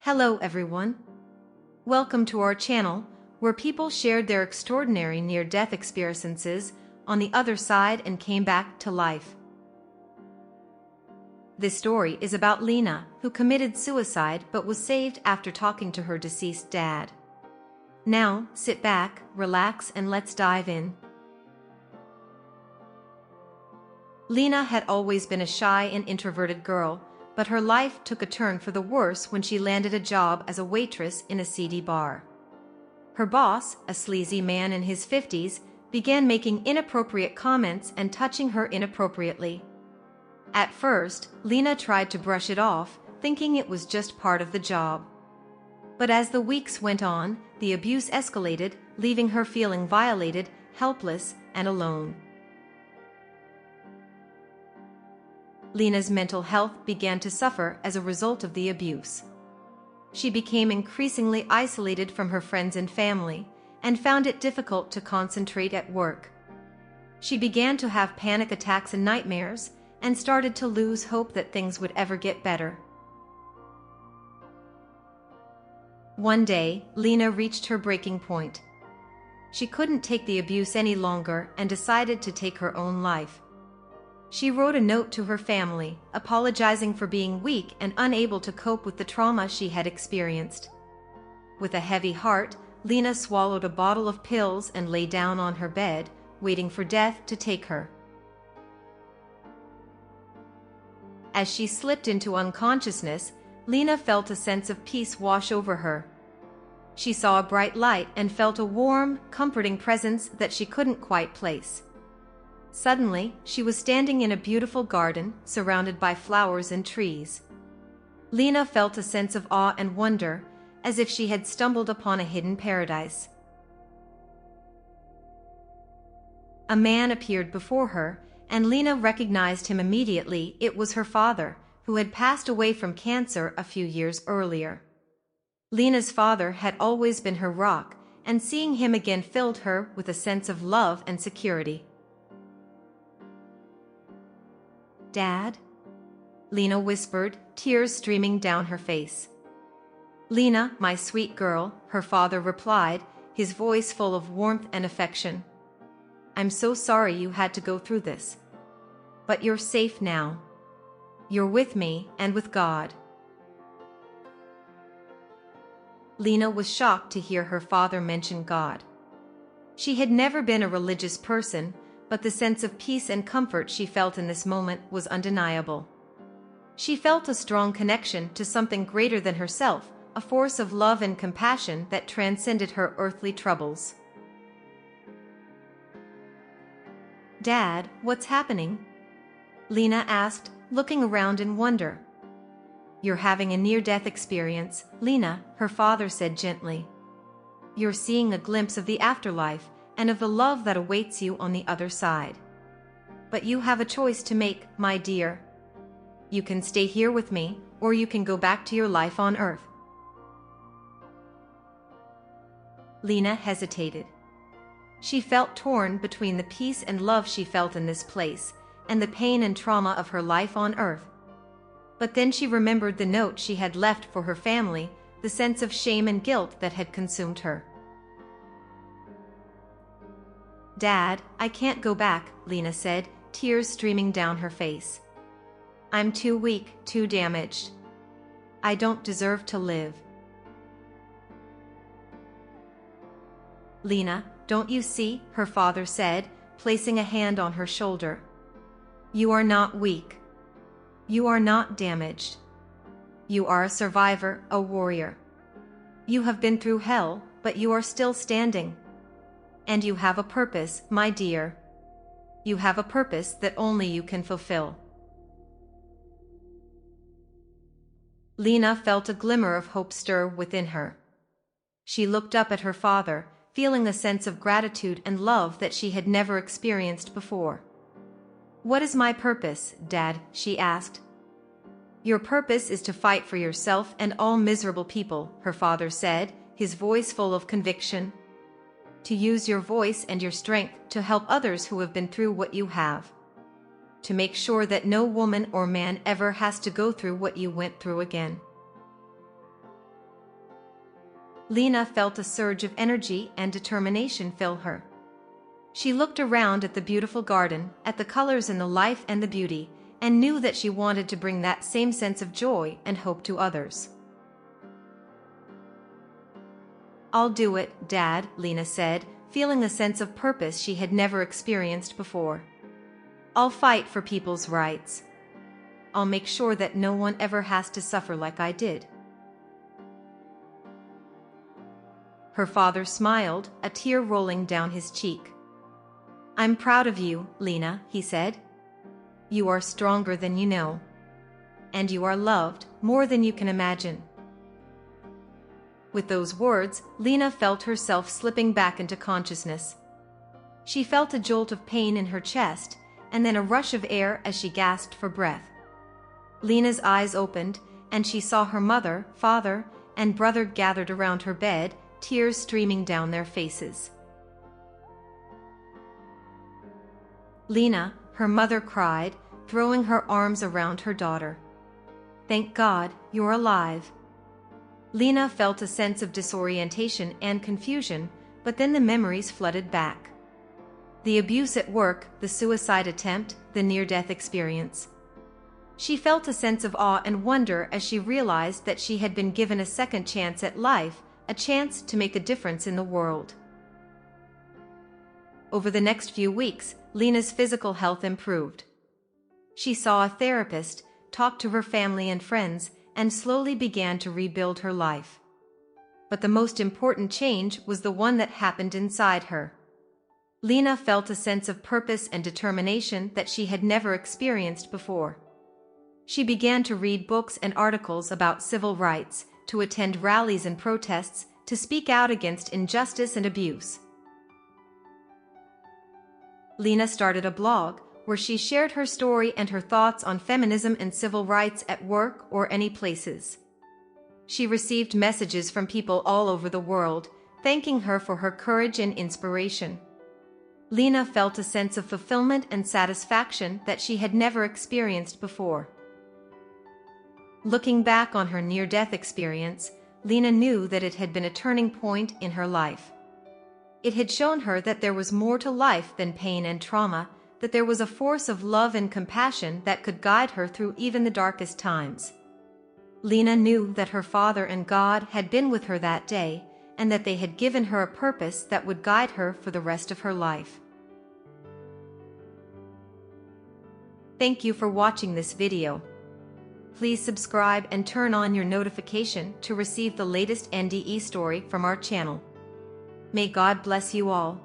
Hello everyone. Welcome to our channel, where people shared their extraordinary near-death experiences on the other side and came back to life. This story is about Lena, who committed suicide but was saved after talking to her deceased dad. Now, sit back, relax, and let's dive in. Lena had always been a shy and introverted girl, but her life took a turn for the worse when she landed a job as a waitress in a seedy bar. Her boss, a sleazy man in his 50s, began making inappropriate comments and touching her inappropriately. At first, Lena tried to brush it off, thinking it was just part of the job. But as the weeks went on, the abuse escalated, leaving her feeling violated, helpless, and alone. Lena's mental health began to suffer as a result of the abuse. She became increasingly isolated from her friends and family, and found it difficult to concentrate at work. She began to have panic attacks and nightmares, and started to lose hope that things would ever get better. One day, Lena reached her breaking point. She couldn't take the abuse any longer and decided to take her own life. She wrote a note to her family, apologizing for being weak and unable to cope with the trauma she had experienced. With a heavy heart, Lena swallowed a bottle of pills and lay down on her bed, waiting for death to take her. As she slipped into unconsciousness, Lena felt a sense of peace wash over her. She saw a bright light and felt a warm, comforting presence that she couldn't quite place. Suddenly, she was standing in a beautiful garden, surrounded by flowers and trees. Lena felt a sense of awe and wonder, as if she had stumbled upon a hidden paradise. A man appeared before her, and Lena recognized him immediately. It was her father, who had passed away from cancer a few years earlier. Lena's father had always been her rock, and seeing him again filled her with a sense of love and security. "Dad?" Lena whispered, tears streaming down her face. "Lena, my sweet girl," her father replied, his voice full of warmth and affection. "I'm so sorry you had to go through this. But you're safe now. You're with me and with God." Lena was shocked to hear her father mention God. She had never been a religious person, but the sense of peace and comfort she felt in this moment was undeniable. She felt a strong connection to something greater than herself, a force of love and compassion that transcended her earthly troubles. "Dad, what's happening?" Lena asked, looking around in wonder. "You're having a near-death experience, Lena," her father said gently. "You're seeing a glimpse of the afterlife, and of the love that awaits you on the other side. But you have a choice to make, my dear. You can stay here with me, or you can go back to your life on earth." Lena hesitated. She felt torn between the peace and love she felt in this place, and the pain and trauma of her life on earth. But then she remembered the note she had left for her family, the sense of shame and guilt that had consumed her. "Dad, I can't go back," Lena said, tears streaming down her face. "I'm too weak, too damaged. I don't deserve to live." "Lena, don't you see?" her father said, placing a hand on her shoulder. "You are not weak. You are not damaged. You are a survivor, a warrior. You have been through hell, but you are still standing. And you have a purpose, my dear. You have a purpose that only you can fulfill." Lena felt a glimmer of hope stir within her. She looked up at her father, feeling a sense of gratitude and love that she had never experienced before. "What is my purpose, Dad?" she asked. "Your purpose is to fight for yourself and all miserable people," her father said, his voice full of conviction. "To use your voice and your strength to help others who have been through what you have. To make sure that no woman or man ever has to go through what you went through again." Lena felt a surge of energy and determination fill her. She looked around at the beautiful garden, at the colors and the life and the beauty, and knew that she wanted to bring that same sense of joy and hope to others. "I'll do it, Dad," Lena said, feeling a sense of purpose she had never experienced before. "I'll fight for people's rights. I'll make sure that no one ever has to suffer like I did." Her father smiled, a tear rolling down his cheek. "I'm proud of you, Lena," he said. "You are stronger than you know. And you are loved more than you can imagine." With those words, Lena felt herself slipping back into consciousness. She felt a jolt of pain in her chest, and then a rush of air as she gasped for breath. Lena's eyes opened, and she saw her mother, father, and brother gathered around her bed, tears streaming down their faces. "Lena," her mother cried, throwing her arms around her daughter. "Thank God, you're alive." Lena felt a sense of disorientation and confusion, but then the memories flooded back. The abuse at work, the suicide attempt, the near-death experience. She felt a sense of awe and wonder as she realized that she had been given a second chance at life, a chance to make a difference in the world. Over the next few weeks, Lena's physical health improved. She saw a therapist, talked to her family and friends, and slowly began to rebuild her life. But the most important change was the one that happened inside her. Lena felt a sense of purpose and determination that she had never experienced before. She began to read books and articles about civil rights, to attend rallies and protests, to speak out against injustice and abuse. Lena started a blog, where she shared her story and her thoughts on feminism and civil rights at work or any places. She received messages from people all over the world, thanking her for her courage and inspiration. Lena felt a sense of fulfillment and satisfaction that she had never experienced before. Looking back on her near-death experience, Lena knew that it had been a turning point in her life. It had shown her that there was more to life than pain and trauma, that there was a force of love and compassion that could guide her through even the darkest times. Lena knew that her Father and God had been with her that day, and that they had given her a purpose that would guide her for the rest of her life. Thank you for watching this video. Please subscribe and turn on your notification to receive the latest NDE story from our channel. May God bless you all.